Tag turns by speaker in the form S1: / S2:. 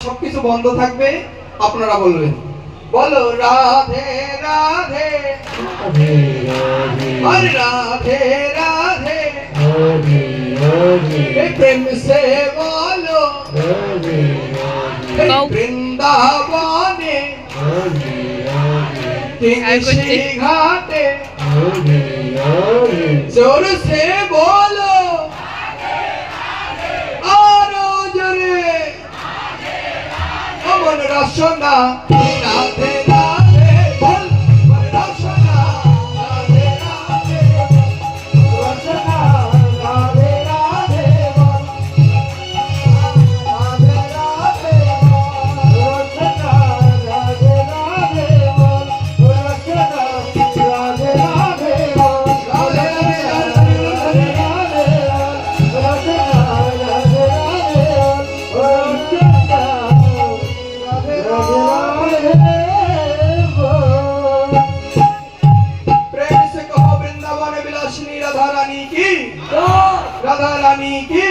S1: সবকিছু বন্ধ থাকবে, আপনারা বলবেন। বলো রাধে রাধে
S2: রাধে রাধে
S1: হরে রাধে রাধে
S2: রাধে রাধে
S1: এই প্রেম সে বলো
S2: রাধে
S1: এই
S3: গাও।
S1: বৃন্দাবনে
S2: রাধে রাধে
S1: তিনশি ঘাটে
S2: রাধে রাধে
S1: জোর সে বলো আরো জোরে অমন রসনা রাধে রাধে বল অমন রসনা রাধে রাধে রসনা রাধে রাধে বল রাধে রাধে রসনা রাধে রাধে বল রসনা রাধে রাধে বল রাধে রাধে রাধে রাধে রসনা রাধে রাধে বল রসনা प्रेम से कहो वृंदावन विलासिनी राधा रानी की, राधा रानी की।